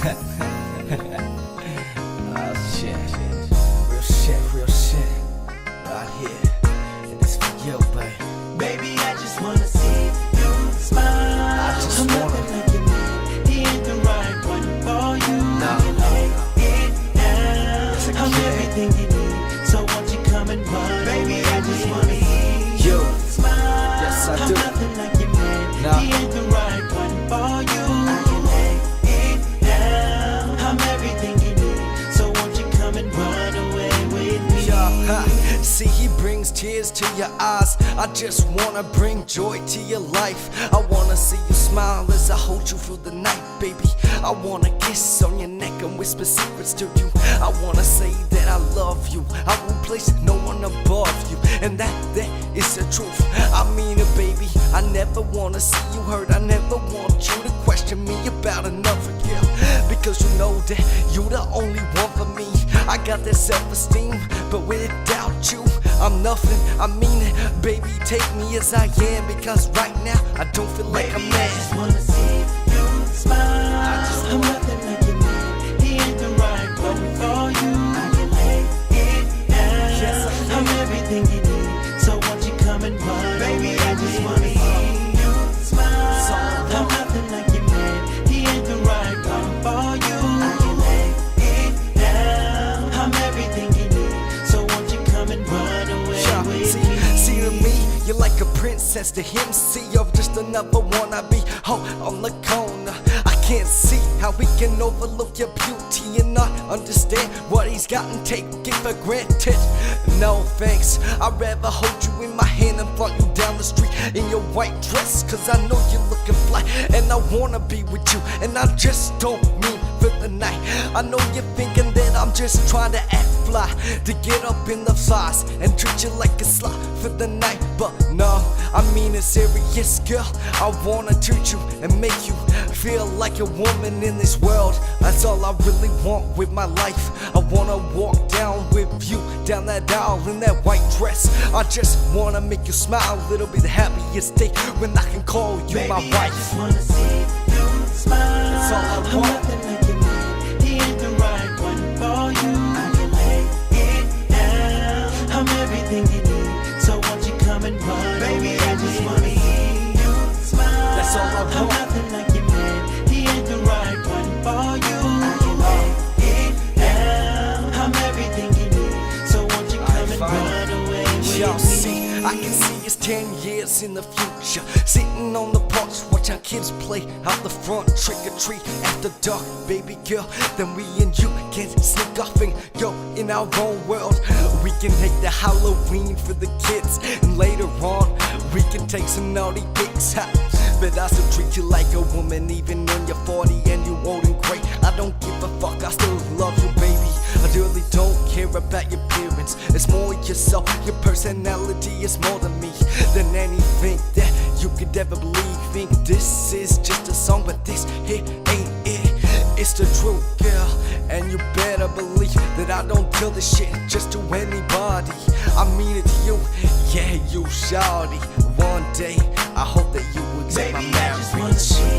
Oh shit. Real shit. Right here. And it's for you, babe. Baby, I just wanna see you smile. I just I'm wanna. nothing like you need. He ain't the right one for you. No. I can lay it down. Yes, I I'm can. everything you need. So won't you come and run? Baby, I just wanna see You. you smile. Yes, I I'm do. nothing like you, man. No. He ain't the right one for you. I can lay it down. I'm everything you need. So won't you come and run away with me? See, he brings tears to your eyes. I just wanna bring joy to your life. I wanna see you smile as I hold you through the night, baby. I wanna kiss on your neck and whisper secrets to you. I wanna say that I love you. I won't place no one above you, and that is the truth. I mean it, baby. I never wanna see you hurt. I never want you to question me about another girl, because you know that you the only one for me. I got that self-esteem, but without you, I'm nothing. I mean it, baby, take me as I am, because right now I don't feel like a Baby, I man. just wanna see you smile. I'm nothing like you need. He ain't the right one for you. I can lay it down. Yes, I can. I'm everything you need. So won't you come and run? Baby, I just wanna see you smile. I'm nothing like you need. He ain't the right one for you. I can lay it down. I'm everything you need. So won't you come and run away with See me? to me, you're like a princess. To him, see you're just another wannabe hoe on the corner. I can't see how we can overlook your beauty and not understand what he's got and take it for granted. No thanks, I'd rather hold you in my hand and flaunt you down the street in your white dress, cause I know you're looking fly and I wanna be with you, and I just don't mean for the night. I know you're thinking that I'm just trying to act fly, to get up in the flies and treat you like a slut for the night, but no, I mean it serious, girl. I wanna treat you and make you feel like a woman in this world. That's all I really want with my life. I wanna walk down with you down that aisle in that white dress. I just wanna make you smile. It'll be the happiest day when I can call you Baby, my I wife. just wanna see you smile. That's all I I'm want. nothing like you need. He ain't the right one for you. I can lay it down. I'm everything you need. So won't you come and run? Baby, I just wanna see you smile. That's all I I'm want. nothing like you, man. He ain't the right one for you. I can lay it down. I'm everything you need. So won't you come and fine. run away with Y'all me? see, I can see it's 10 years in the future, sitting on the porch, watch our kids play out the front, trick or treat after dark, baby girl. Then we and you can sneak off and go in our own world. We can make the Halloween for the kids, and later on we can take some naughty pics. But I still treat you like a woman, even when you're 40 and you old and gray. I don't give a fuck, I still love you, baby. I really don't care about your appearance. It's more yourself, your personality is more than me, than anything that you could ever believe. Think this is just a song, but this here ain't it. It's the truth, girl, and you better believe that I don't tell this shit just to anybody. I mean it to you, yeah, you shawty. One day, I hope that you accept my Baby, I just wanna marriage. see